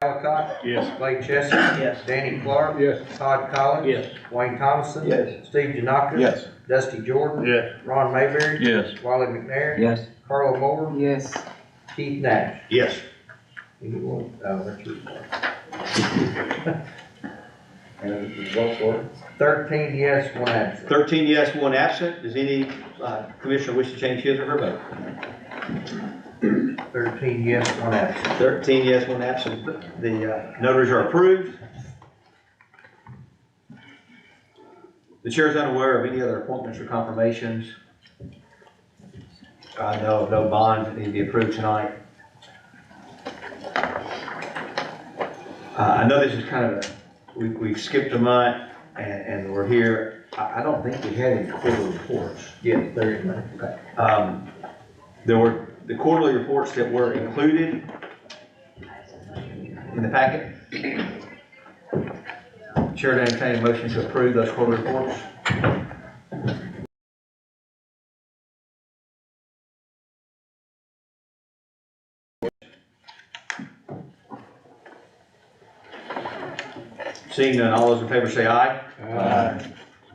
Alcott. Yes. Blake Chester. Yes. Danny Clark. Yes. Todd Collins. Yes. Wayne Thomason. Yes. Steve Janaka. Yes. Dusty Jordan. Yes. Ron Mayberry. Yes. Wally McNair. Yes. Carla Moore. Yes. Keith Nash. Yes. Anyone? Oh, that's your And vote for it. 13 yes, 1 absent. 13 yes, 1 absent. Does any commissioner wish to change his or her vote? 13 yes, 1 absent. 13 yes, 1 absent. The notaries are approved. The chair is unaware of any other appointments or confirmations. I know of no bonds that need to be approved tonight. I know this is kind of we've skipped a month and we're here. I don't think we had any quarterly reports. Yes, there is none. Okay. There were the quarterly reports that were included in the packet. Chair to entertain a motion to approve those quarterly reports. Seeing none, all those in favor say aye. Aye.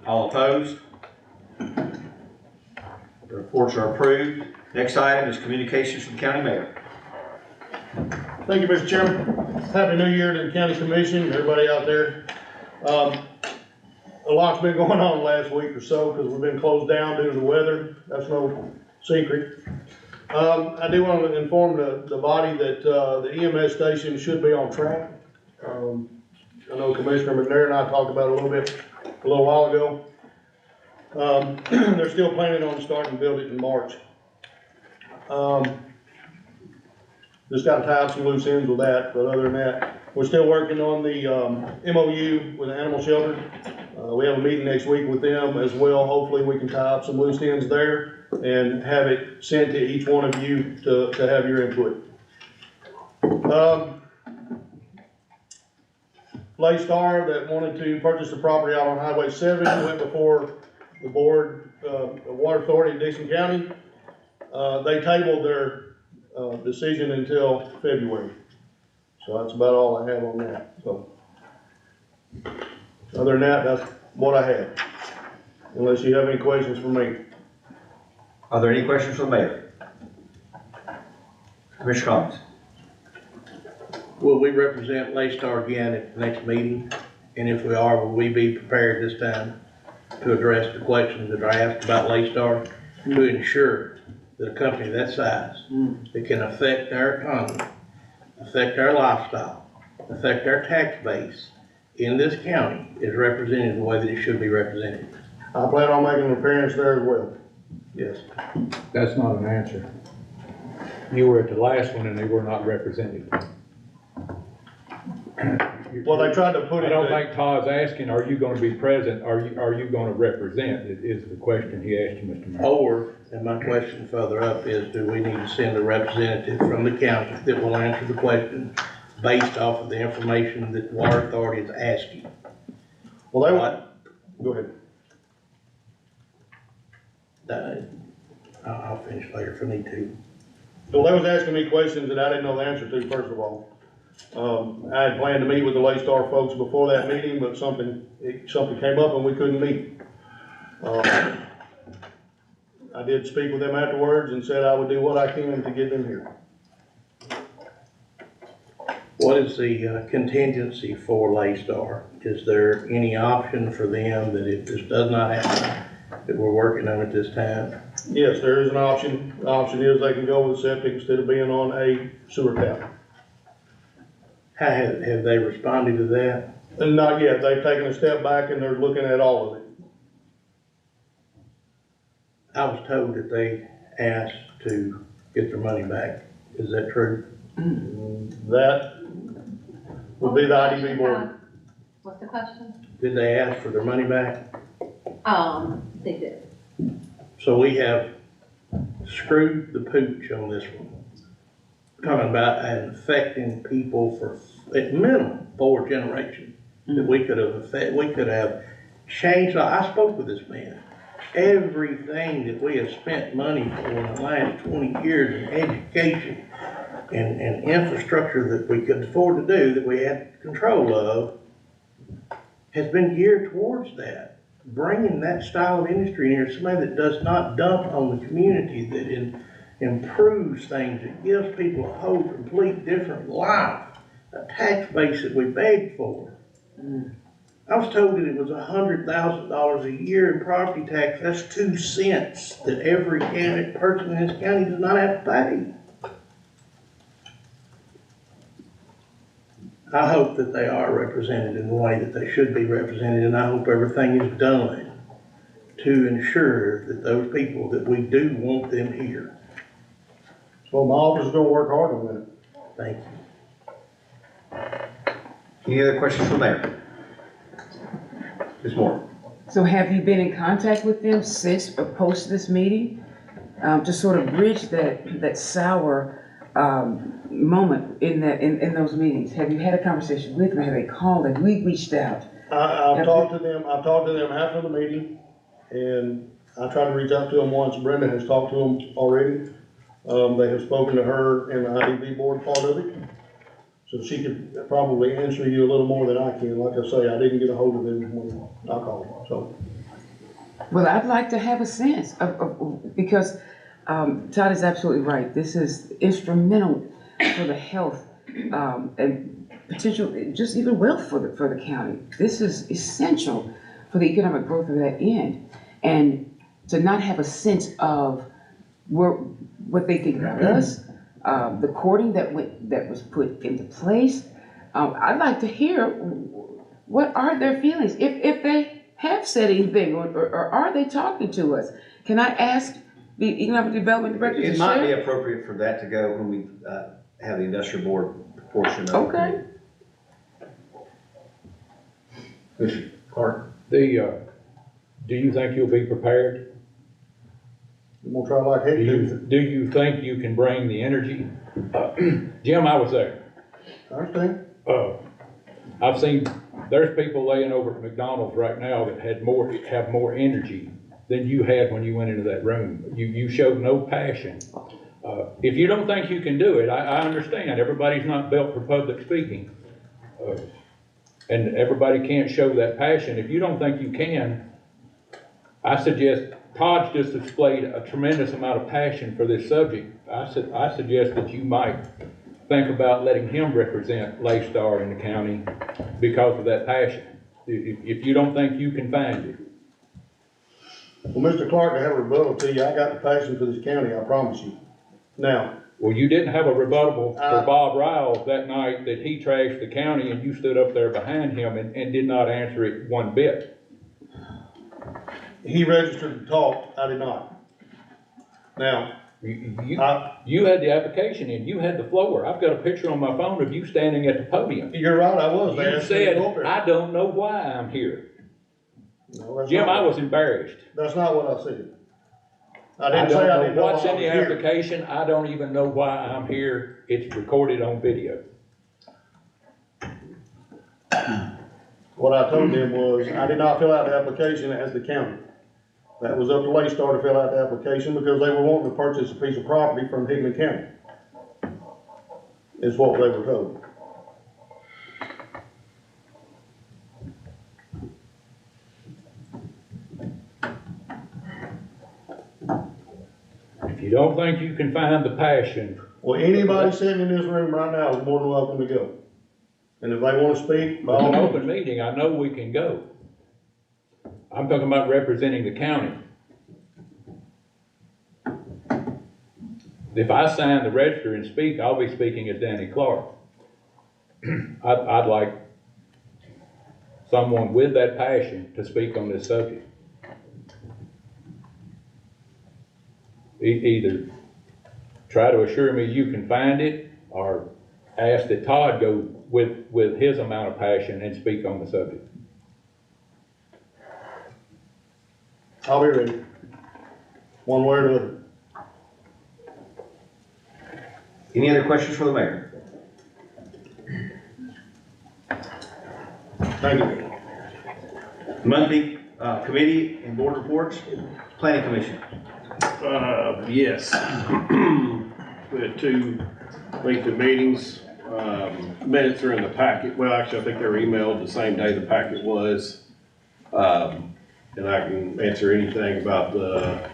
All opposed? The reports are approved. Next item is communications from the county mayor. Thank you, Mr. Chairman. Happy New Year to the county commission, everybody out there. A lot's been going on the last week or so because we've been closed down due to the weather. That's no secret. I do want to inform the body that the EMS station should be on track. I know Commissioner McNair and I talked about it a little while ago. They're still planning on starting to build it in March. Just got to tie up some loose ends with that, but other than that, we're still working on the MOU with the animal shelter. We have a meeting next week with them as well. Hopefully we can tie up some loose ends there and have it sent to each one of you to have your input. Laystar that wanted to purchase the property out on Highway 7 went before the board, the Water Authority in Dixon County. They tabled their decision until February. So that's about all I have on that. So other than that, that's what I have. Unless you have any questions for me. Are there any questions for the mayor? Commissioner Collins? Will we represent Laystar again at the next meeting? And if we are, will we be prepared this time to address the questions that are asked about Laystar to ensure that a company that size that can affect our economy, affect our lifestyle, affect our tax base in this county is represented the way that it should be represented? I plan on making an appearance there as well. Yes. That's not an answer. You were at the last one and they were not represented. Well, they tried to put it. I don't think Todd's asking, are you gonna be present, are you gonna represent, is the question he asked you, Mr. Mayor. Or, and my question further up is, do we need to send a representative from the county that will answer the question based off of the information that the Water Authority is asking? Well, they want. Go ahead. I'll finish later if I need to. Well, they was asking me questions that I didn't know the answer to, first of all. I had planned to meet with the Laystar folks before that meeting, but something came up and we couldn't meet. I did speak with them afterwards and said I would do what I can to get them here. What is the contingency for Laystar? Is there any option for them that if this does not happen, that we're working on at this time? Yes, there is an option. The option is they can go with septic instead of being on a sewer tap. How have they responded to that? And not yet. They've taken a step back and they're looking at all of it. I was told that they asked to get their money back. Is that true? That would be the IDB board. What's the question? Did they ask for their money back? They did. So we have screwed the pooch on this one. We're talking about infecting people for at minimum 4 generations. That we could have changed. I spoke with this man. Everything that we have spent money for in the last 20 years in education, and infrastructure that we could afford to do, that we had control of, has been geared towards that. Bringing that style of industry in here, somebody that does not dump on the community, that improves things, that gives people a whole complete different life, a tax base that we begged for. I was told that it was $100,000 a year in property tax. That's 2 cents that every person in this county does not have to pay. I hope that they are represented in the way that they should be represented, and I hope everything is done to ensure that those people, that we do want them here. So my office is gonna work hard on that. Thank you. Any other questions for the mayor? Ms. Moore? So have you been in contact with them since or post this meeting? To sort of bridge that sour, moment in those meetings? Have you had a conversation with them? Have they called? Have we reached out? I've talked to them after the meeting, and I tried to reach out to them once. Brenda has talked to them already. They have spoken to her and the IDB board part of it. So she could probably answer you a little more than I can. Like I say, I didn't get a hold of them when I called, so. Well, I'd like to have a sense because Todd is absolutely right. This is instrumental for the health and potential, just even wealth for the county. This is essential for the economic growth of that end. And to not have a sense of what they think about us, the courting that was put into place. I'd like to hear what are their feelings, if they have said anything, or are they talking to us? Can I ask the Economic Development Director to It might be share? appropriate for that to go when we have the industrial board portion of it. Okay. Mr. Clark? Do you think you'll be prepared? I'm gonna try like heck to. Do you think you can bring the energy? Jim, I was there. I understand. I've seen, there's people laying over at McDonald's right now that have more energy than you had when you went into that room. You showed no passion. If you don't think you can do it, I understand. Everybody's not built for public speaking. And everybody can't show that passion. If you don't think you can, I suggest, Todd's just displayed a tremendous amount of passion for this subject. I suggest that you might think about letting him represent Laystar in the county because of that passion. If you don't think you can find it. Well, Mr. Clark, to have a rebuttal to you, I got the passion for this county, I promise you. Now. Well, you didn't have a rebuttable for Bob Riles that night that he trashed the county, and you stood up there behind him and did not answer it one bit. He registered to talk, I did not. Now. You had the application in, you had the floor. I've got a picture on my phone of you standing at the podium. You're right, I was. You said, I don't know why I'm here. No, Jim, I was embarrassed. That's not what I said. I I didn't say I don't didn't know know what's why I in the was here. application. I don't even know why I'm here. It's recorded on video. What I told them was, I did not fill out the application as the county. That was up to Laystar to fill out the application because they were wanting to purchase a piece of property from Hickman County. Is what they were told. If you don't think you can find the passion, Well, anybody sitting in this room right now is more than welcome to go. And if they want to speak, by it's all an means. open meeting, I know we can go. I'm talking about representing the county. If I sign the register and speak, I'll be speaking as Danny Clark. I'd like someone with that passion to speak on this subject. Either try to assure me you can find it, or ask that Todd go with his amount of passion and speak on the subject. I'll be ready. One way or another. Any other questions for the mayor? Thank you. Monthly committee and board reports, planning commission. Yes. We had two length of meetings. Minutes are in the packet. Well, actually, I think they were emailed the same day the packet was. And I can answer anything about the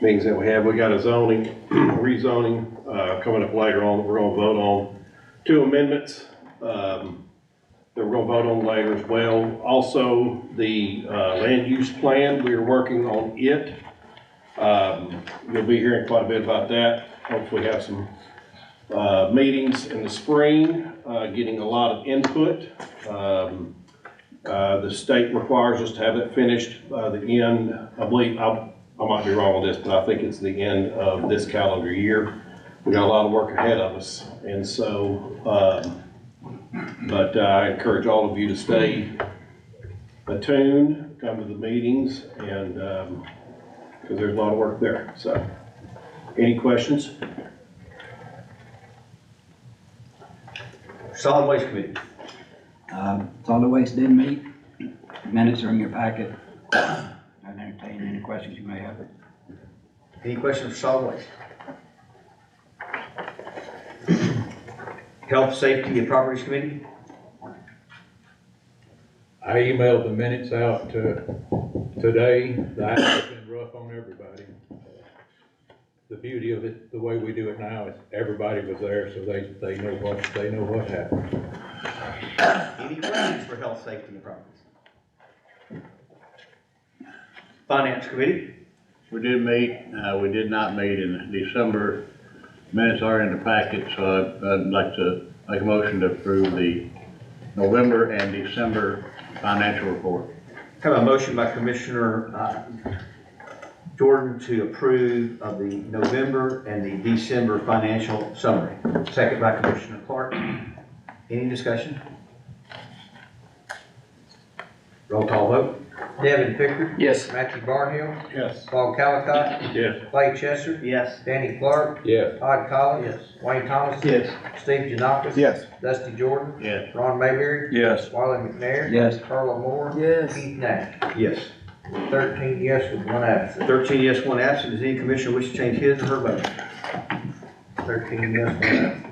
meetings that we have. We got a zoning, rezoning, coming up later on. We're gonna vote on 2 amendments, that we're gonna vote on later as well. Also, the, land use plan, we are working on it. You'll be hearing quite a bit about that. Hopefully have some, meetings in the spring, getting a lot of input. The state requires us to have it finished by the end, I believe, I might be wrong on this, but I think it's the end of this calendar year. We got a lot of work ahead of us, and so, but I encourage all of you to stay attuned, come to the meetings, and, because there's a lot of work there, so. Any questions? Solid Waste Committee. Solid Waste did meet, minutes are in your packet. I entertain any questions you may have. Any questions for Solid Waste? Health, Safety, and Properties Committee. I emailed the minutes out today. That has been rough on everybody. The beauty of it, the way we do it now, is everybody was there, so they know what happened. Any questions for Health, Safety, and Properties? Finance Committee. We did meet, we did not meet in December. Minutes are in the packet, so I'd like to make a motion to approve the November and December financial report. Have a motion by Commissioner Jordan to approve of the November and the December financial summary. Second by Commissioner Clark. Any discussion? Roll call vote. Devin Pickard. Yes. Matthew Barnhill. Yes. Paul Callicott. Yes. Clay Chester. Yes. Danny Clark. Yes. Todd Collins. Yes. Wayne Thomas. Yes. Steve Janakis. Yes. Dusty Jordan. Yes. Ron Mayberry. Yes. Wiley McNair. Yes. Carla Moore. Yes. Keith Nash. Yes. 13 yes with 1 absent. 13 yes, 1 absent. Does any commissioner wish to change his or her vote? 13 yes, 1 absent.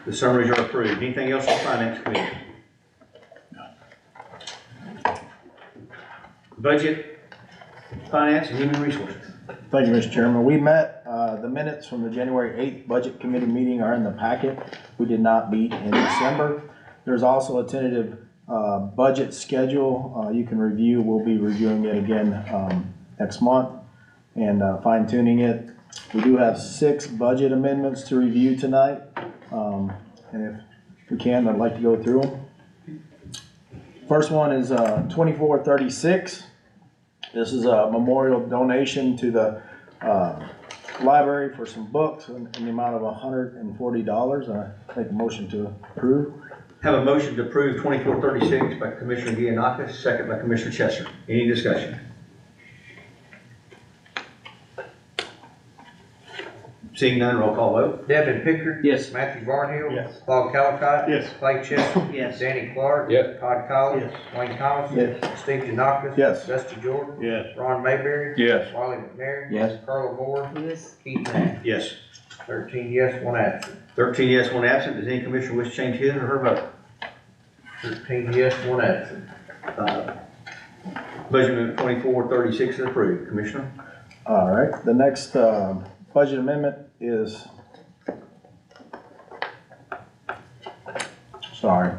The summaries are approved. Anything else on Finance Committee? Budget, Finance, and Human Resources. Thank you, Mr. Chairman. We met, the minutes from the January 8th Budget Committee meeting are in the packet. We did not meet in December. There's also a tentative budget schedule you can review. We'll be reviewing it again next month and fine tuning it. We do have 6 budget amendments to review tonight. And if we can, I'd like to go through them. First one is 2436. This is a memorial donation to the library for some books in the amount of $140. I make a motion to approve. Have a motion to approve 2436 by Commissioner Giannakis, second by Commissioner Chester. Any discussion? Seeing none, roll call vote. Devin Pickard. Yes. Matthew Barnhill. Yes. Paul Callicott. Yes. Clay Chester. Yes. Danny Clark. Yes. Todd Collins. Wayne Thomas. Yes. Steve Janakis. Yes. Dusty Jordan. Yes. Ron Mayberry. Yes. Wiley McNair. Yes. Carla Moore. Yes. Keith Nash. Yes. 13 yes, 1 absent. 13 yes, 1 absent. Does any commissioner wish to change his or her vote? 13 yes, 1 absent. Budget Amendment 2436 is approved. Commissioner? All right, the next budget amendment is, sorry.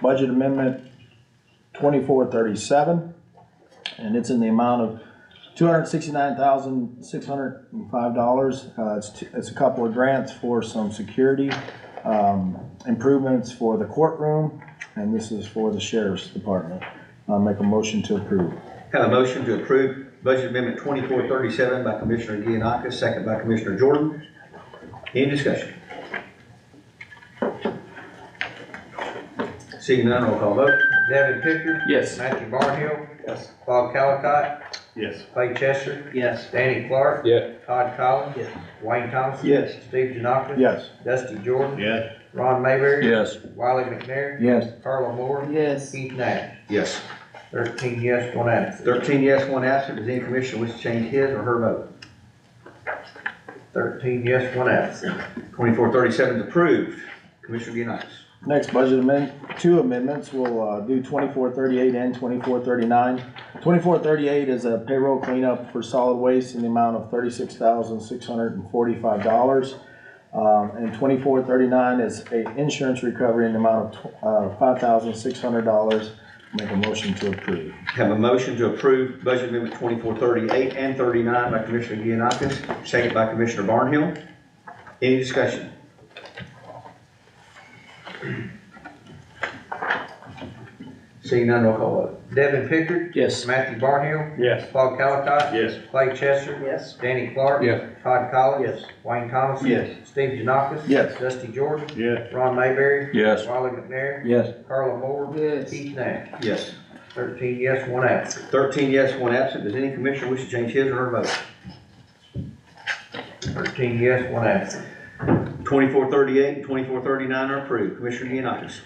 Budget Amendment 2437, and it's in the amount of $269,605. It's a couple of grants for some security improvements for the courtroom, and this is for the sheriff's department. I'll make a motion to approve. Have a motion to approve Budget Amendment 2437 by Commissioner Giannakis, second by Commissioner Jordan. Any discussion? Seeing none, roll call vote. Devin Pickard. Yes. Matthew Barnhill. Yes. Paul Callicott. Yes. Clay Chester. Yes. Danny Clark. Yes. Todd Collins. Yes. Wayne Thomas. Yes. Steve Janakis. Yes. Dusty Jordan. Yes. Ron Mayberry. Yes. Wiley McNair. Yes. Carla Moore. Yes. Keith Nash. Yes. 13 yes, 1 absent. 13 yes, 1 absent. Does any commissioner wish to change his or her vote? 13 yes, 1 absent. 2437 is approved. Commissioner Gianakis. Next budget two amendments, we'll do 2438 and 2439. 2438 is a payroll cleanup for solid waste in the amount of $36,645. And 2439 is a insurance recovery in the amount of $5,600. Make a motion to approve. Have a motion to approve budget amendment 2438 and 39 by Commissioner Gianakis, second by Commissioner Barnhill. Any discussion? Seeing none, roll call vote. Devin Pickard. Yes. Matthew Barnhill. Yes. Paul Calcott. Yes. Clay Chester. Yes. Danny Clark. Yes. Todd Collins. Yes. Wayne Thomas. Yes. Steve Janakis. Yes. Dusty Jordan. Yes. Ron Mayberry. Yes. Wiley McNair. Yes. Carla Moore. Yes. Keith Nash. Yes. 13 yes, 1 absent. 13 yes, 1 absent. Does any commissioner wish to change his or her vote? 13 yes, 1 absent. 2438 and 2439 are approved. Commissioner Gianakis.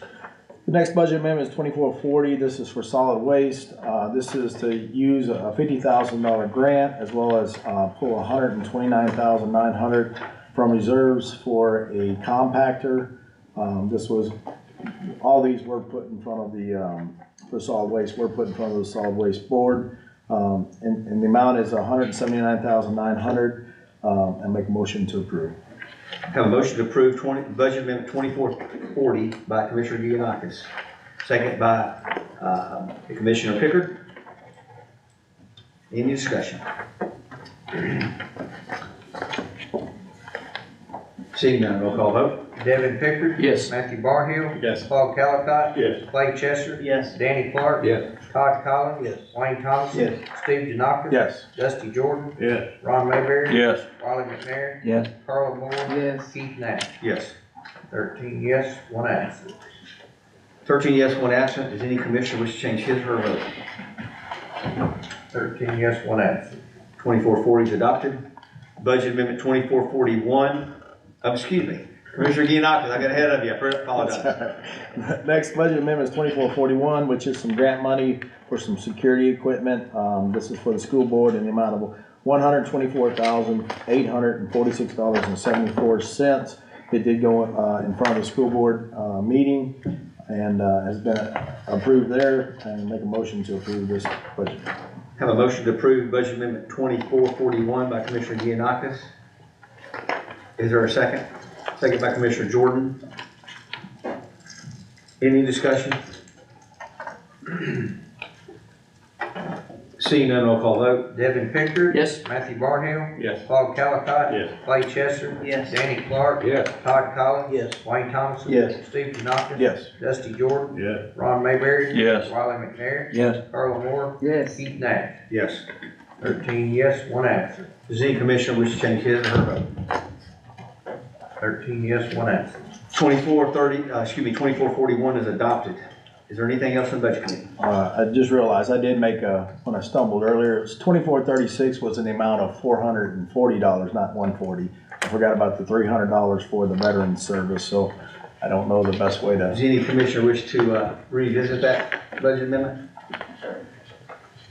The next budget amendment is 2440. This is for solid waste. This is to use a $50,000 grant as well as pull $129,900 from reserves for a compactor. All these were put in front of the, for solid waste, were put in front of the solid waste board. And the amount is $179,900, and make a motion to approve. Have a motion to approve budget amendment 2440 by Commissioner Gianakis, second by Commissioner Pickard. Any discussion? Seeing none, roll call vote. Devin Pickard. Yes. Matthew Barnhill. Yes. Paul Calcott. Yes. Clay Chester. Yes. Danny Clark. Yes. Todd Collins. Yes. Wayne Thomas. Yes. Steve Janakis. Yes. Dusty Jordan. Yes. Ron Mayberry. Yes. Wiley McNair. Yes. Carla Moore. Yes. Keith Nash. Yes. 13 yes, 1 absent. 13 yes, 1 absent. Does any commissioner wish to change his or her vote? 13 yes, 1 absent. 2440 is adopted. Budget amendment 2441, excuse me, Commissioner Gianakis, I got ahead of you, I apologize. Next budget amendment is 2441, which is some grant money for some security equipment. This is for the school board in the amount of $124,846.74. It did go in front of the school board meeting and has been approved there, and make a motion to approve this budget. Have a motion to approve budget amendment 2441 by Commissioner Gianakis. Is there a second? Second by Commissioner Jordan. Any discussion? Seeing none, roll call vote. Devin Pickard. Yes. Matthew Barnhill. Yes. Paul Calcott. Yes. Clay Chester. Yes. Danny Clark. Yes. Todd Collins. Yes. Wayne Thomas. Yes. Steve Janakis. Yes. Dusty Jordan. Yes. Ron Mayberry. Yes. Wiley McNair. Yes. Carla Moore. Yes. Keith Nash. Yes. 13 yes, 1 absent. Does any commissioner wish to change his or her vote? 13 yes, 1 absent. 2441 is adopted. Is there anything else in the budget committee? I just realized I did make when I stumbled earlier, it's 2436 was in the amount of $440, not 140. I forgot about the $300 for the veteran service, so I don't know the best way Does to. any commissioner wish to revisit that budget amendment?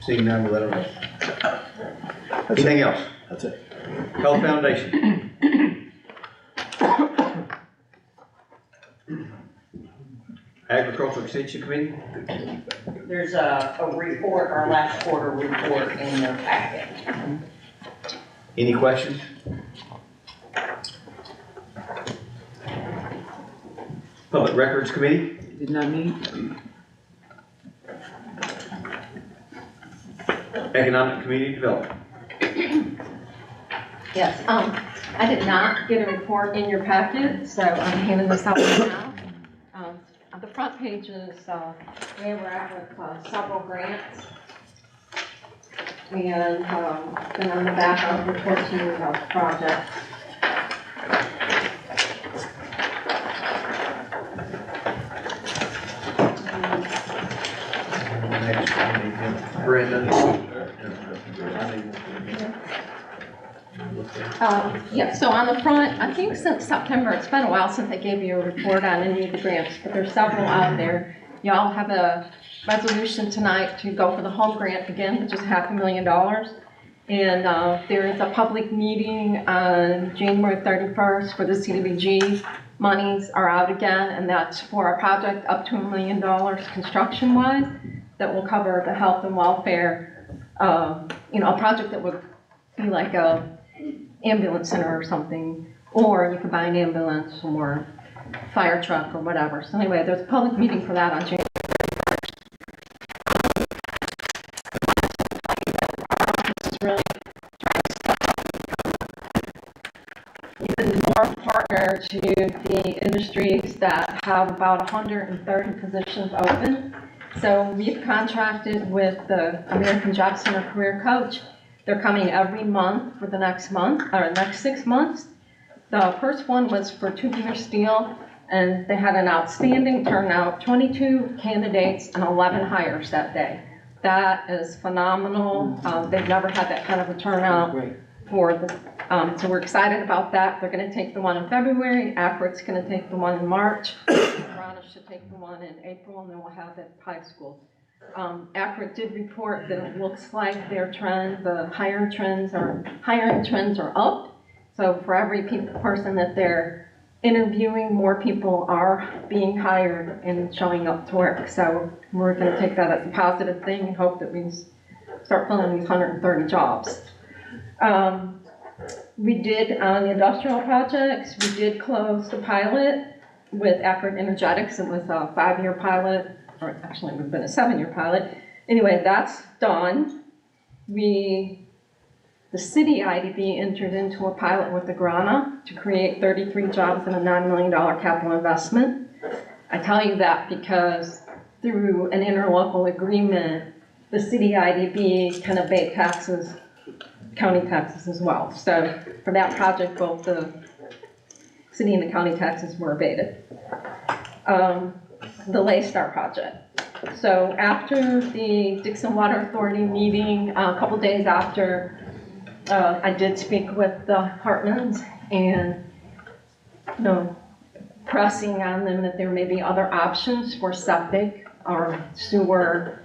Seeing none, we'll let it roll. Anything else? That's it. Health Foundation. Agricultural Extension Committee. There's a report, our last quarter report in your packet. Any questions? Public Records Committee. Did not meet. Economic Community Development. Yes, I did not get a report in your packet, so I'm handing this out now. On the front page is where we're at with several grants. And then on the back, I'll report to you about the project. Brendan. Yeah, so on the front, I think since September, it's been a while since I gave you a report on any of the grants, but there's several out there. Y'all have a resolution tonight to go for the home grant again, which is $500,000. And there is a public meeting on January 31st for the CDBG. Monies are out again, and that's for a project up to $1 million construction-wise that will cover the health and welfare, a project that would be like a ambulance center or something, or you could buy an ambulance or fire truck or whatever. So anyway, there's a public meeting for that on January. Even more partner to the industries that have about 130 positions open. So we've contracted with the American Job Center Career Coach. They're coming every month for the next month, or next 6 months. The first one was for tubular steel, and they had an outstanding turnout, 22 candidates and 11 hires that day. That is phenomenal. They've never had that kind of a turnout for the, so we're excited about that. They're gonna take the one in February, Acworth's gonna take the one in March, Toronto should take the one in April, and then we'll have it at high school. Acworth did report that it looks like their trend, the hiring trends are up. So for every person that they're interviewing, more people are being hired and showing up to work. So we're going to take that as a positive thing and hope that we start filling these 130 jobs. We did on the industrial projects, we did close the pilot with Acworth Energetics. It was a 5-year pilot. Or actually it would have been a 7-year pilot. Anyway, that's done. The city IDB entered into a pilot with the Grana to create 33 jobs and a $9 million capital investment. I tell you that because through an interlocal agreement, the city IDB can abate taxes, county taxes as well. So for that project, both the city and the county taxes were abated. The Laystar project. So after the Dixon Water Authority meeting, a couple days after, I did speak with the Hartmans and, pressing on them that there may be other options for septic or sewer,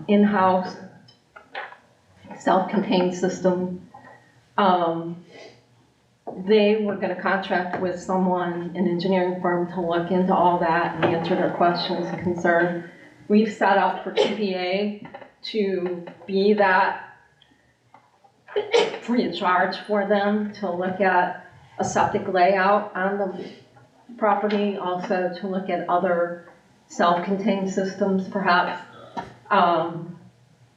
in-house, self-contained system. They were going to contract with someone, an engineering firm, to look into all that and answer their questions and concerns. We've set up for TPA to be that free of charge for them to look at a septic layout on the property, also to look at other self-contained systems perhaps.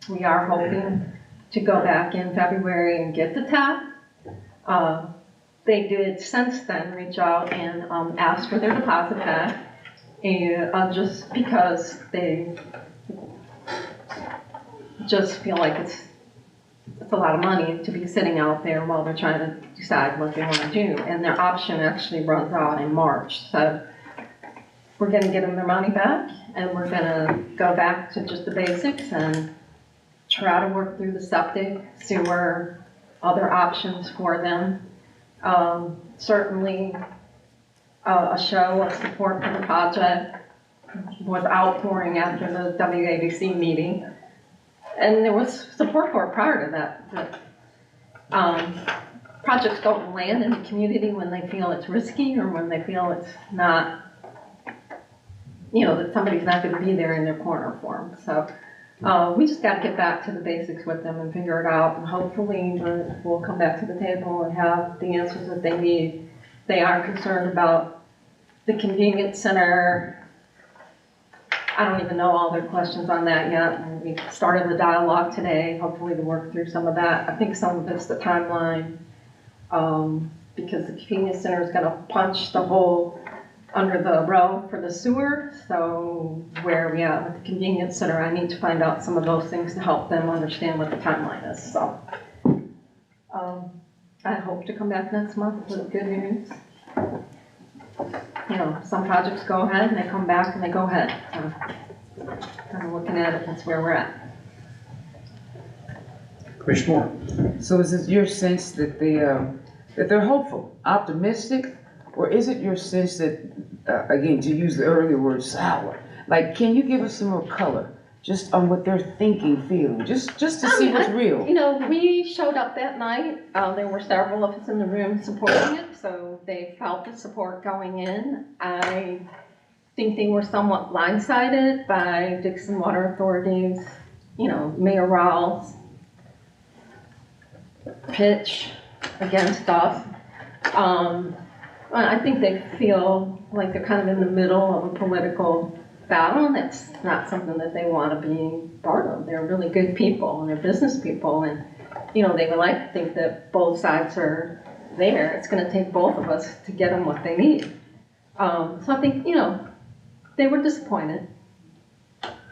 We are hoping to go back in February and get the tap. They did since then reach out and ask for their deposit back, and just because they just feel like it's a lot of money to be sitting out there while they're trying to decide what they want to do. And their option actually runs out in March. So we're going to give them their money back, and we're going to go back to just the basics and try to work through the septic, sewer, other options for them. Certainly a show of support for the project was outpouring after the WABC meeting. And there was support for it prior to that. Projects don't land in the community when they feel it's risky or when they feel it's not, that somebody's not going to be there in their corner for them. So we just got to get back to the basics with them and figure it out. And hopefully we'll come back to the table and have the answers that they need. They are concerned about the convenience center. I don't even know all their questions on that yet. And we started the dialogue today, hopefully to work through some of that. I think some of it's the timeline, because the convenience center is going to punch the hole under the row for the sewer. So where are we at with the convenience center? I need to find out some of those things to help them understand what the timeline is. So I hope to come back next month with good news. Some projects go ahead and they come back and they go ahead. So kind of looking at it, that's where we're at. Commissioner Moore? So is it your sense that they're hopeful, optimistic, or is it your sense that, again, to use the earlier word, sour? Like, can you give us some more color, just on what they're thinking, feeling, just to see what's real? You know, we showed up that night, there were several of us in the room supporting it, so they felt the support going in. I think they were somewhat blindsided by Dixon Water Authority's, Mayor Rawls' pitch against us. I think they feel like they're kind of in the middle of a political battle, and that's not something that they want to be part of. They're really good people, and they're business people, and, they would like to think that both sides are there. It's going to take both of us to get them what they need. So I think, they were disappointed,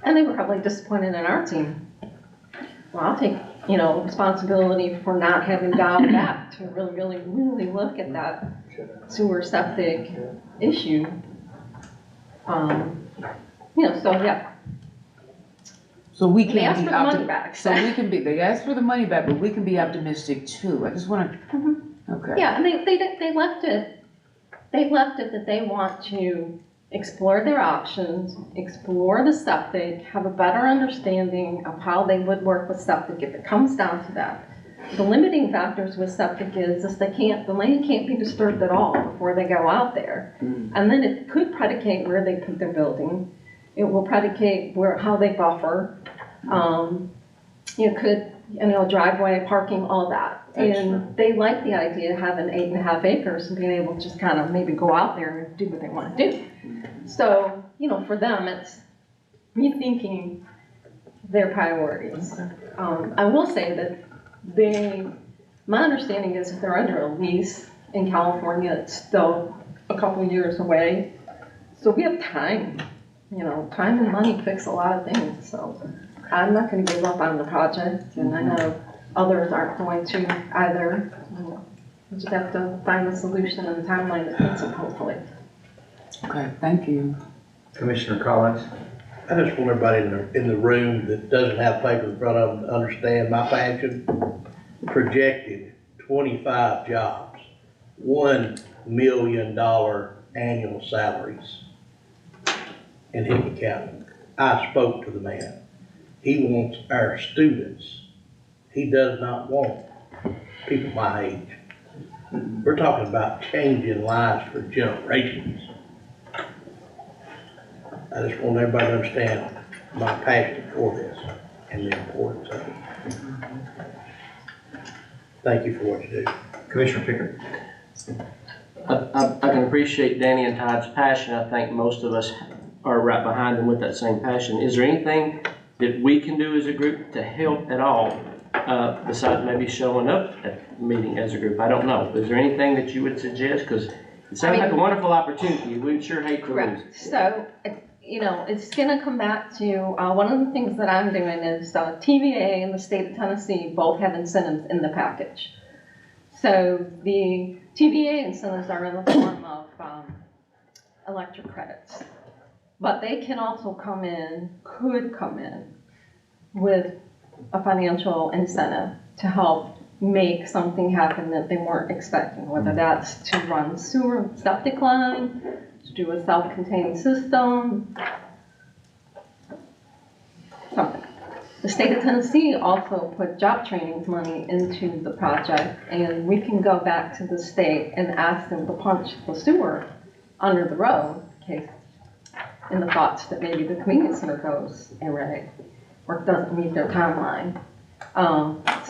and they were probably disappointed in our team. Well, I'll take, responsibility for not having dialed back to really look at that sewer septic issue. So yeah. So we They can asked be for the money back. So we can be. They asked for the money back, but we can be optimistic too. I just want to. Okay. Yeah, and they left it. They left it that they want to explore their options, explore the septic, have a better understanding of how they would work with septic if it comes down to that. The limiting factors with septic is the land can't be disturbed at all before they go out there. And then it could predicate where they put their building. It will predicate how they buffer. Driveway, parking, all that. And they like the idea of having 8.5 acres and being able to just kind of maybe go out there and do what they want to do. So, for them, it's rethinking their priorities. I will say that my understanding is that they're under a lease in California. It's still a couple years away. So we have time. Time and money fix a lot of things. So I'm not going to give up on the project, and I know others aren't going to either. We just have to find a solution and a timeline that fits them, hopefully. Okay, thank you. Commissioner Collins? I just want everybody in the room that doesn't have paper in front of them to understand my passion. Projected 25 jobs, $1 million annual salaries in Hickman County. I spoke to the man. He wants our students. He does not want people my age. We're talking about changing lives for generations. I just want everybody to understand my passion for this and the importance of it. Thank you for what you do. Commissioner Pickard? I can appreciate Danny and Todd's passion. I think most of us are right behind them with that same passion. Is there anything that we can do as a group to help at all, besides maybe showing up at the meeting as a group? I don't know. Is there anything that you would suggest? Because it sounds like a wonderful opportunity. We'd sure hate to lose it. So, it's going to come back to one of the things that I'm doing is TVA and the state of Tennessee both have incentives in the package. So the TVA incentives are in the form of electric credits. But they can also could come in with a financial incentive to help make something happen that they weren't expecting, whether that's to run sewer septic line, to do a self-contained system, something. The state of Tennessee also put job training money into the project, and we can go back to the state and ask them to punch the sewer under the road in the thoughts that maybe the convenience center goes array or doesn't meet their timeline.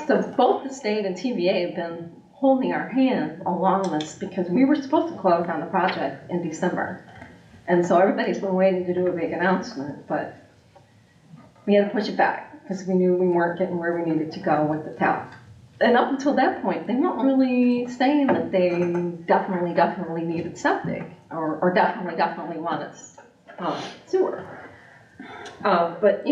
So both the state and TVA have been holding our hand along this because we were supposed to close on the project in December. And so everybody's been waiting to do a big announcement, but we had to push it back because we knew we weren't getting where we needed to go with the town. And up until that point, they weren't really saying that they definitely needed septic or definitely wanted sewer. But,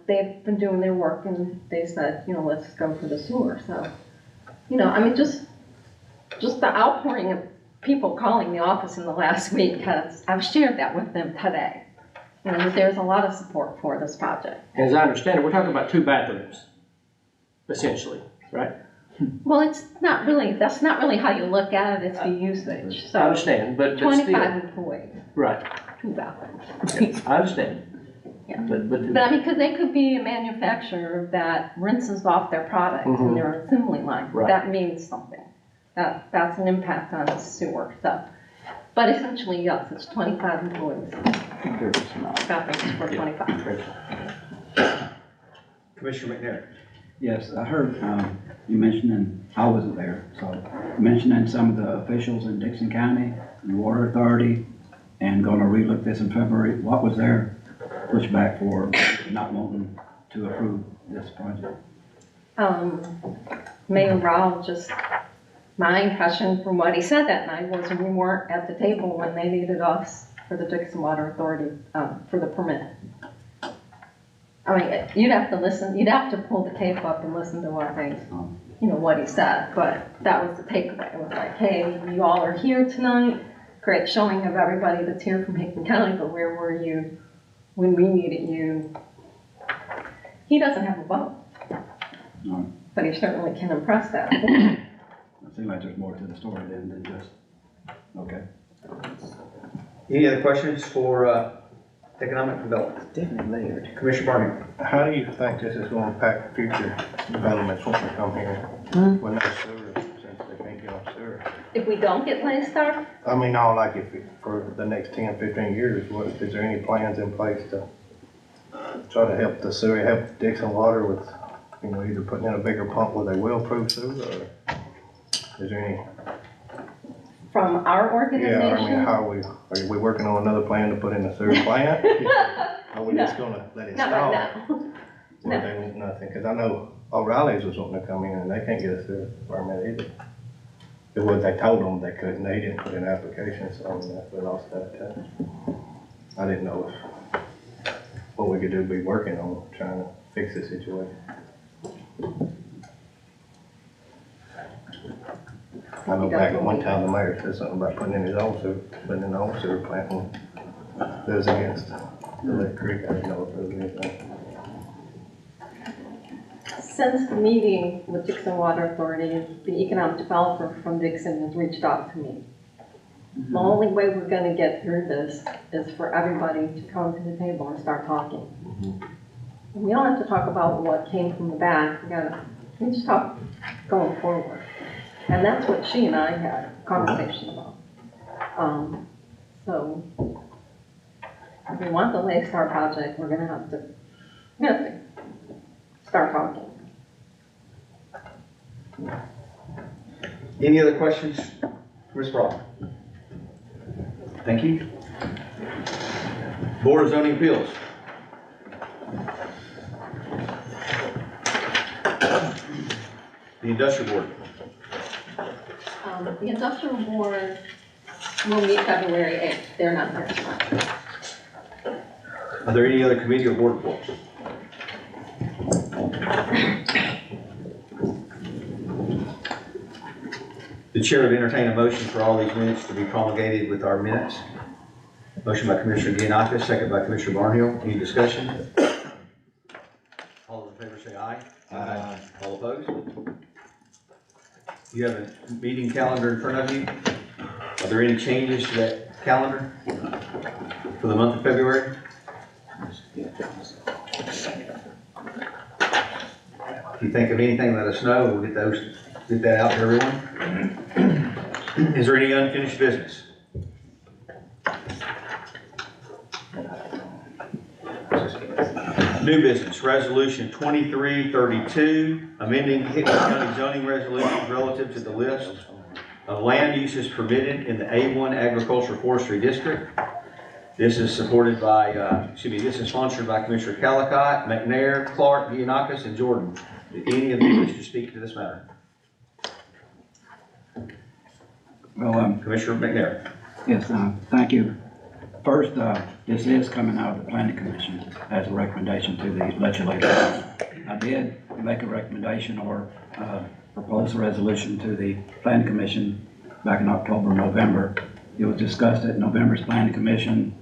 they've been doing their work and they said, let's go for the sewer. So, just the outpouring of people calling the office in the last week, I've shared that with them today. That there's a lot of support for this project. And as I understand it, we're talking about 2 bathrooms, essentially. right? Well, it's not really, that's not really how you look at it, it's the usage, I so. understand, but still, 25 employees, right, 2,000. I understand. Yeah. But, But I mean, because they could be a manufacturer that rinses off their product in their assembly line. Right. That means something. That's an impact on the sewer, so. But essentially, yes, it's 25 employees. Bathrooms for 25. Commissioner McNair. Yes, I heard, you mentioning, I wasn't there, so mentioning some of the officials in Dixon County and the Water Authority and gonna relook this in February. What was their pushback for not wanting to approve this project? Mayor Rao just, my impression from what he said that night was we weren't at the table when they needed us for the Dixon Water Authority, for the permit. I mean, you'd have to listen, you'd have to pull the tape up and listen to what they, what he said, but that was the takeaway. It was like, hey, you all are here tonight, great showing of everybody that's here from Hickman County, but where were you when we needed you? He doesn't have a vote, but he certainly can impress that. It seems like there's more to the story than just, okay. Any other questions for economic development? Definitely layered. Commissioner Barney. How do you think this is gonna impact future developments once they come here? With no sewer, since they can't get on sewer? If we don't get Landstar, I mean, all like if, for the next 10, 15 years, what, is there any plans in place to try to help the sewer, help Dixon Water with, either putting in a bigger pump where they will approve sewer, or is there any? from our organization. Yeah, I mean, are we working on another plan to put in a sewer plant? Are we just gonna let it Not stall? right now. Well, they want nothing, cause I know O'Reilly's was wanting to come in and they can't get a sewer permit either. It was, they told them they couldn't, they didn't put in an application, so I mean, we lost that touch. I didn't know if, what we could do, be working on trying to fix the situation. I know back at one time the mayor said something about putting in his own sewer plant when it was against the Lake Creek. I didn't know if there was anything. Since the meeting with Dixon Water Authority, the economic developer from Dixon has reached out to me. The only way we're gonna get through this is for everybody to come to the table and start talking. We don't have to talk about what came from the back, we just talk going forward. And that's what she and I had a conversation about. So, if we want the Lakestar project, we're gonna have to start talking. Any other questions? Ms. Brock? Thank you. Board of Zoning Appeals. The Industrial Board. The industrial board will meet February 8th. They're not here tonight. Are there any other committee or board reports? The chair would entertain a motion for all these minutes to be promulgated with our minutes. Motion by Commissioner Giannakis, second by Commissioner Barnhill. Any discussion? All those in favor say aye. Aye. All opposed? You have a meeting calendar in front of you. Are there any changes to that calendar for the month of February? If you think of anything, let us know. We'll get that out to everyone. Is there any unfinished business? New business, resolution 2332, amending Hickman County zoning resolutions relative to the list of land uses permitted in the A1 Agricultural Forestry District. This is supported by, this is sponsored by Commissioner Calicott, McNair, Clark, Giannakis, and Jordan. Do any of you wish to speak to this matter? Well, Commissioner McNair. yes, thank you. First, this is coming out of the Planning Commission as a recommendation to the legislature. I did make a recommendation or propose a resolution to the Planning Commission back in October, November. It was discussed at November's Planning Commission,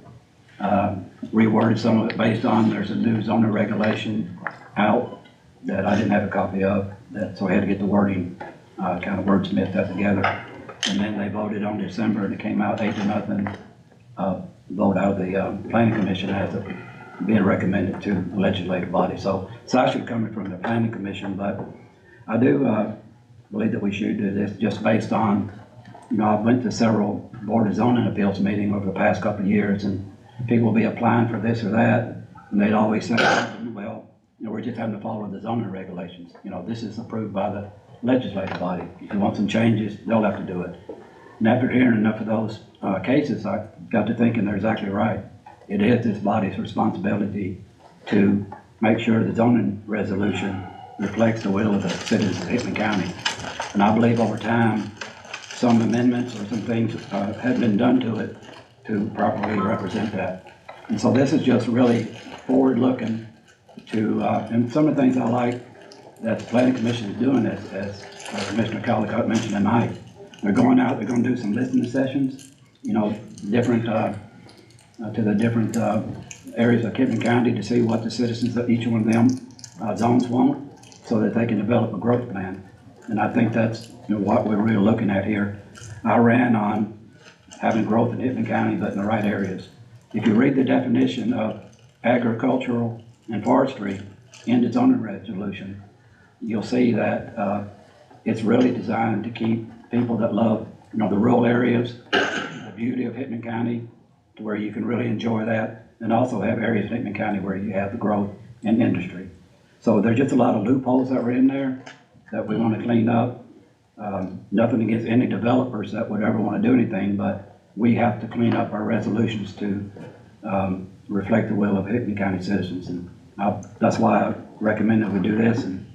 reworded some of it based on there's a new zoning regulation out that that I didn't have a copy of, so I had to get the wording, kind of wordsmith that together. And then they voted on December, and it came out 8-0, vote out of the planning commission as it being recommended to the legislative body. So it's actually coming from the planning commission, but I do believe that we should do this just based on, I went to several board of zoning appeals meetings over the past couple of years, and people will be applying for this or that, and they'd always say, well, we're just having to follow the zoning regulations. This is approved by the legislative body. If you want some changes, they'll have to do it. And after hearing enough of those cases, I got to thinking they're exactly right. It is this body's responsibility to make sure the zoning resolution reflects the will of the citizens of Hickman County. And I believe over time, some amendments or some things have been done to it to properly represent that. And so this is just really forward-looking to, and some of the things I like that the planning commission is doing, as Commissioner Collicott mentioned tonight. They're going out, they're going to do some listening sessions, different, to the different areas of Hickman County to see what the citizens of each one of them zones want, so that they can develop a growth plan. And I think that's what we're really looking at here. I ran on having growth in Hickman County, but in the right areas. If you read the definition of agricultural and forestry in the zoning resolution, you'll see that it's really designed to keep people that love, the rural areas, the beauty of Hickman County, to where you can really enjoy that, and also have areas in Hickman County where you have the growth in industry. So there's just a lot of loopholes that were in there that we want to clean up. Nothing against any developers that would ever want to do anything, but we have to clean up our resolutions to reflect the will of Hickman County citizens. And that's why I recommend that we do this, and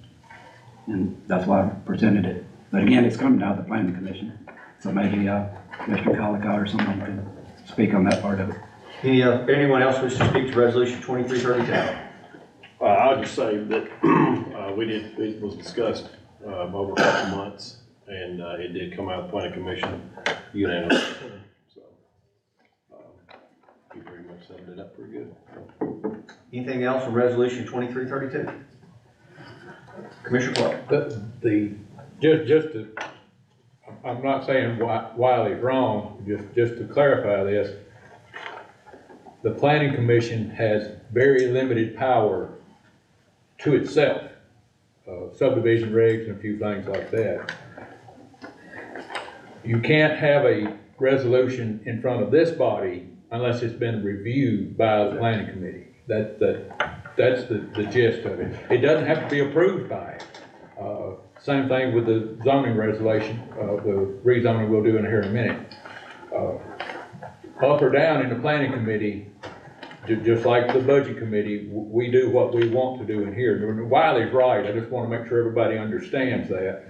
that's why I presented it. But again, it's coming out of the planning commission, so maybe Mr. Collicott or someone can speak on that part of it. Anyone else wish to speak to resolution 2332? I'll just say that it was discussed over a couple months, and it did come out of the planning commission unanimously. So you pretty much summed it up pretty good. Anything else on resolution 2332? Commissioner Clark. I'm not saying Wiley's wrong, just to clarify this, the planning commission has very limited power to itself, subdivision regs and a few things like that. You can't have a resolution in front of this body unless it's been reviewed by the planning committee. That's the gist of it. It doesn't have to be approved by it. Same thing with the zoning resolution, the rezoning we'll do in here in a minute. Up or down in the planning committee, just like the budget committee, we do what we want to do in here. Wiley's right. I just want to make sure everybody understands that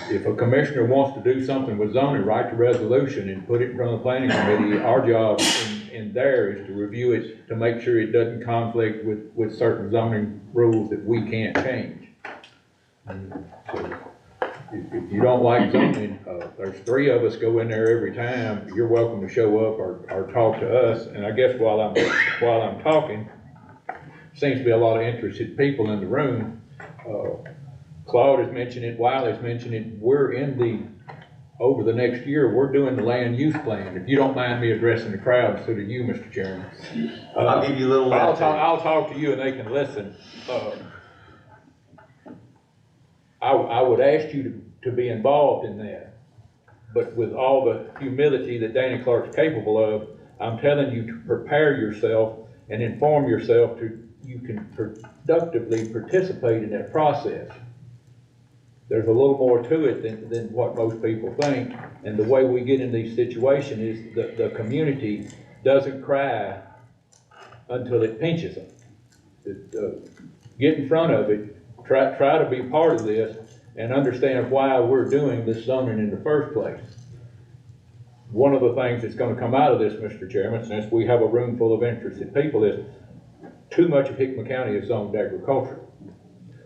if a commissioner wants to do something with zoning, write the resolution and put it in front of the planning committee. Our job in there is to review it to make sure it doesn't conflict with certain zoning rules that we can't change. So if you don't like zoning, there's 3 of us go in there every time. You're welcome to show up or talk to us. And I guess while I'm talking, seems to be a lot of interested people in the room. Claude has mentioned it, Wiley's mentioned it. We're over the next year, we're doing the land use plan. If you don't mind me addressing the crowd instead of you, Mr. Chairman. I'll give you a little. I'll talk to you and they can listen. I would ask you to be involved in that, but with all the humility that Danny Clark's capable of, I'm telling you to prepare yourself and inform yourself you can productively participate in that process. There's a little more to it than what most people think, and the way we get in these situations is the community doesn't cry until it pinches them. Get in front of it. Try to be part of this and understand why we're doing this zoning in the first place. One of the things that's going to come out of this, Mr. Chairman, since we have a room full of interested people, is too much of Hickman County is zoned agricultural.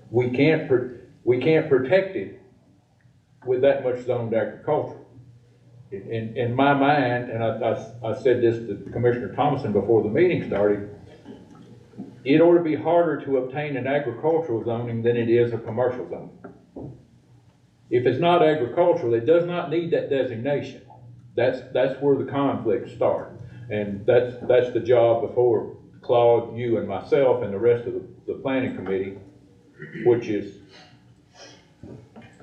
We can't protect it with that much zoned agriculture. In my mind, and I said this to Commissioner Thomason before the meeting started, it ought to be harder to obtain an agricultural zoning than it is a commercial zoning. If it's not agricultural, it does not need that designation. That's where the conflicts start. And that's the job before Claude, you and myself and the rest of the planning committee, which is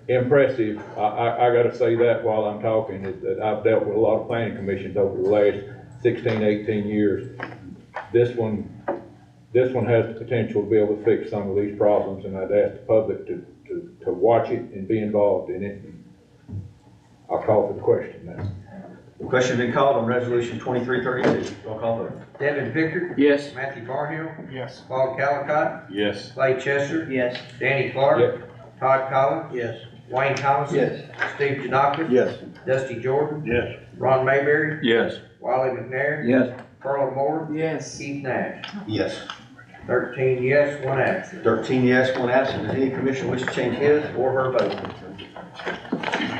impressive. I gotta say that while I'm talking, that I've dealt with a lot of planning commissions over the last 16, 18 years. This one has the potential to be able to fix some of these problems, and I'd ask the public to watch it and be involved in it. I'll call for the question now. The question's been called on resolution 2332. Roll call vote. Devin Pickard. Yes. Matthew Barhill. Yes. Paul Calcott. Yes. Clay Chester. Yes. Danny Clark. Yep. Todd Collins. Yes. Wayne Thomason. Yes. Steve Janakis. Yes. Dusty Jordan. Yes. Ron Mayberry. Yes. Wiley McNair. Yes. Carla Moore. Yes. Keith Nash. Yes. 13 yes, 1 absent. 13 yes, 1 absent. Does any commissioner wish to change his or her vote?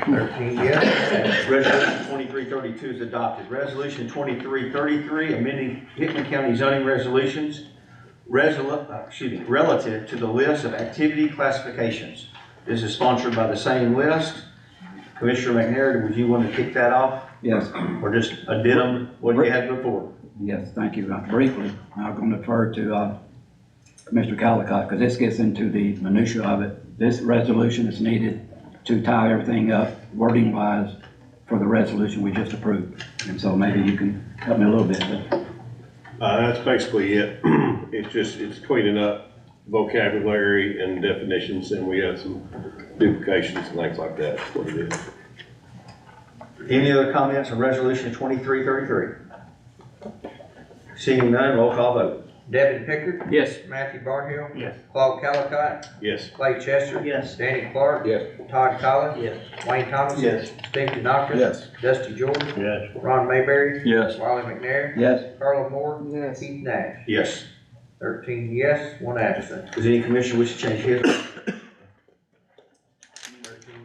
13 yes. Resolution 2332 is adopted. Resolution 2333, amending Hickman County zoning resolutions, relative to the list of activity classifications. This is sponsored by the same list. Commissioner McNair, would you want to kick that off? Yes. Or just addendum what you had before? Yes, thank you. Briefly, I'm going to defer to Mr. Callicott, because this gets into the minutia of it. This resolution is needed to tie everything up wording-wise for the resolution we just approved. And so maybe you can help me a little bit. That's basically it. It's cleaning up vocabulary and definitions, and we have some duplications and things like that. That's what it is. Any other comments on resolution 2333? Seeing none, roll call vote. Devin Pickard. Yes. Matthew Barhill. Yes. Claude Calcott. Yes. Clay Chester. Yes. Danny Clark. Yes. Todd Collins. Yes. Wayne Thomason. Yes. Steve Janakis. Yes. Dusty Jordan. Yes. Ron Mayberry. Yes. Wiley McNair. Yes. Carla Moore. Yes. Keith Nash. Yes. 13 yes, 1 absent. Does any commissioner wish to change his? 13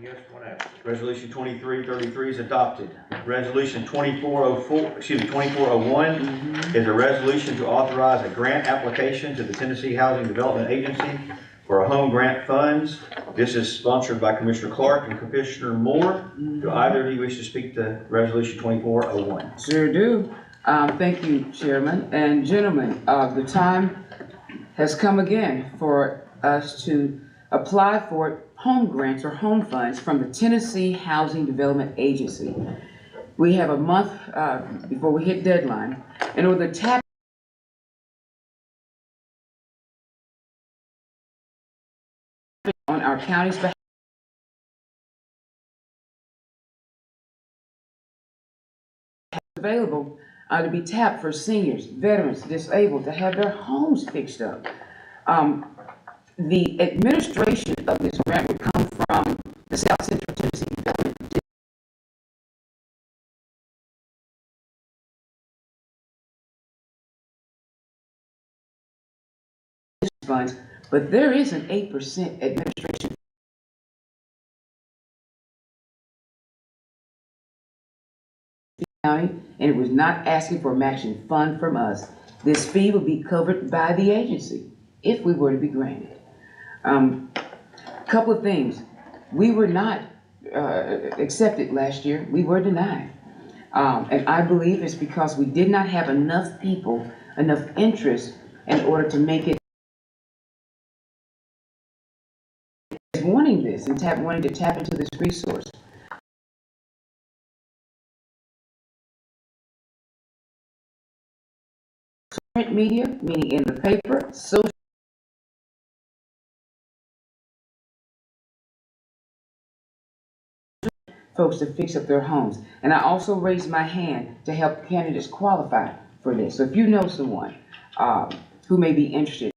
yes, 1 absent. Resolution 2333 is adopted. Resolution 2401 is a resolution to authorize a grant application to the Tennessee Housing Development Agency for a home grant funds. This is sponsored by Commissioner Clark and Commissioner Moore. Do either of you wish to speak to resolution 2401? Sure do. Thank you, Chairman and gentlemen. The time has come again for us to apply for home grants or home funds from the Tennessee Housing Development Agency. We have a month before we hit deadline in order to tap on our county's behalf. Available to be tapped for seniors, veterans, disabled, to have their homes fixed up. The administration of this grant would come from the South Central Tennessee Development funds, but there is an 8% administration county, and it was not asking for a matching fund from us. This fee would be covered by the agency if we were to be granted. Couple of things. We were not accepted last year. We were denied. And I believe it's because we did not have enough people, enough interest in order to make it wanting this and wanting to tap into this resource. Print media, meaning in the paper, social folks to fix up their homes. And I also raised my hand to help candidates qualify for this. So if you know someone who may be interested,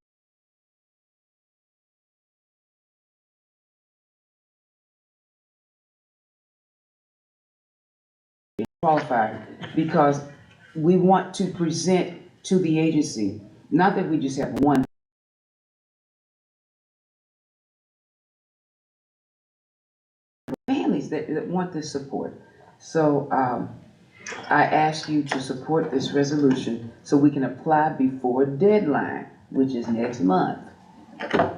qualify, because we want to present to the agency, not that we just have one families that want this support. So I ask you to support this resolution so we can apply before deadline. which is next month.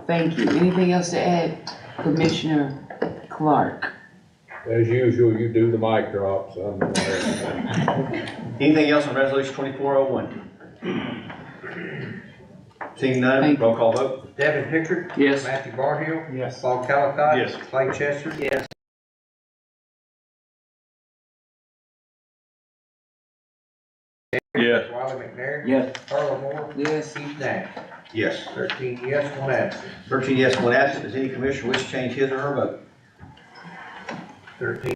Thank you. Anything else to add, Commissioner Clark? As usual, you do the mic drops. Anything else on resolution 2401? Seeing none, Thank you. roll call vote. Devin Pickard. Yes. Matthew Barhill. Yes. Paul Calcott. Yes. Clay Chester. Yes. Yes. Wiley McNair. Yes. Carla Moore. Yes. Keith Nash. Yes. 13 yes, 1 absent. 13 yes, 1 absent. Does any commissioner wish to change his or her vote? 13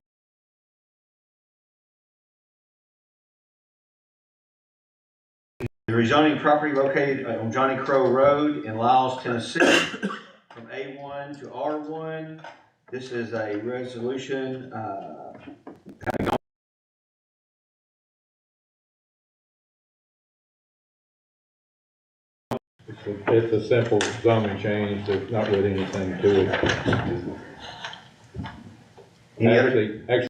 The rezoning property located on Johnny Crow Road in Lyles, Tennessee, from A1 to R1. This is a resolution, It's a simple zoning change, there's not really anything to it. Any other- Actually,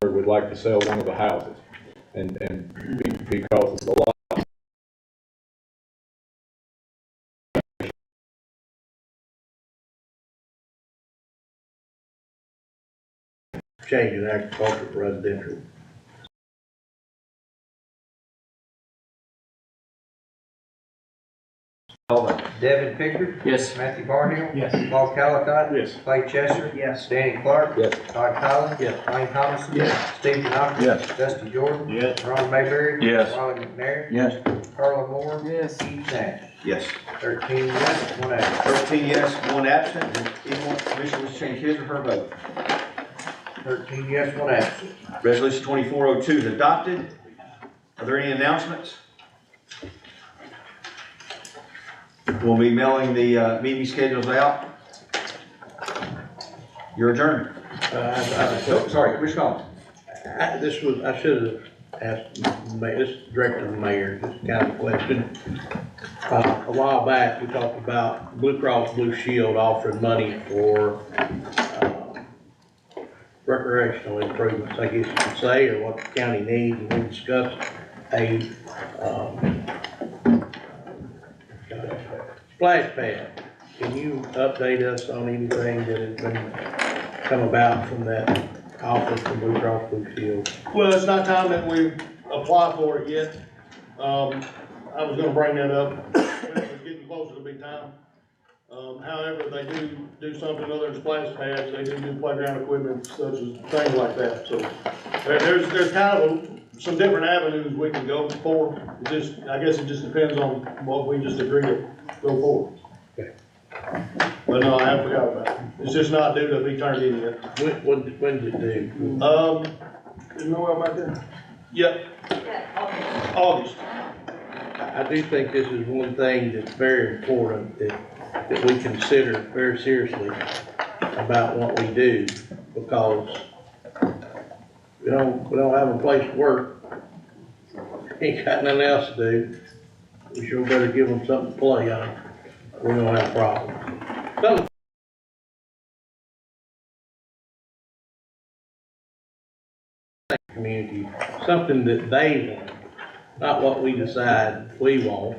would like to sell one of the houses, and because of the lot. Changing agriculture to residential. Devin Pickard. Yes. Matthew Barhill. Yes. Paul Calcott. Yes. Clay Chester. Yes. Danny Clark. Yes. Todd Collins. Yes. Lane Thomason. Yes. Steve Knopf. Yes. Dusty Jordan. Yes. Ron Mayberry. Yes. Wiley McNair. Yes. Carla Moore. Yes. Keith Nash. yes. 13 yes, 1 absent. 13 yes, 1 absent. Does anyone commissioner wish to change his or her vote? 13 yes, 1 absent. Resolution 2402 is adopted. Are there any announcements? We'll be mailing the meeting schedules out. You're adjourned. Oh, sorry, Commissioner Collins. I should have asked, this is director of the mayor, this kind of question. A while back, we talked about Blue Cross Blue Shield offering money for, recreational improvements, I guess you could say, or what the county needs, and we discussed a, splash pad. Can you update us on anything that has been, come about from that offer from Blue Cross Blue Shield? Well, it's not time that we apply for it yet. I was gonna bring that up. It's getting closer to be time. However, they do something other than splash pads. They do playground equipment such as things like that. So there's kind of some different avenues we can go for. I guess it just depends on what we just agree to go for. Okay. But no, I haven't forgot about it. It's just not due to be turned in yet. When's it due? Is Noel back there? Yep, August. I do think this is one thing that's very important that we consider very seriously about what we do, because we don't have a place to work, ain't got nothing else to do. We sure better give them something to play on. We don't have problems. Something community, something that they want, not what we decide we want.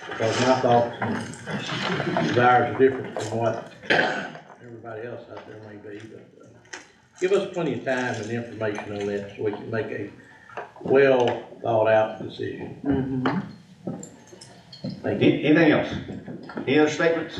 Because my thoughts and desires are different from what everybody else out there may be, but, give us plenty of time and information on that so we can make a well thought out decision. Mm-hmm. Anything else? Any other statements?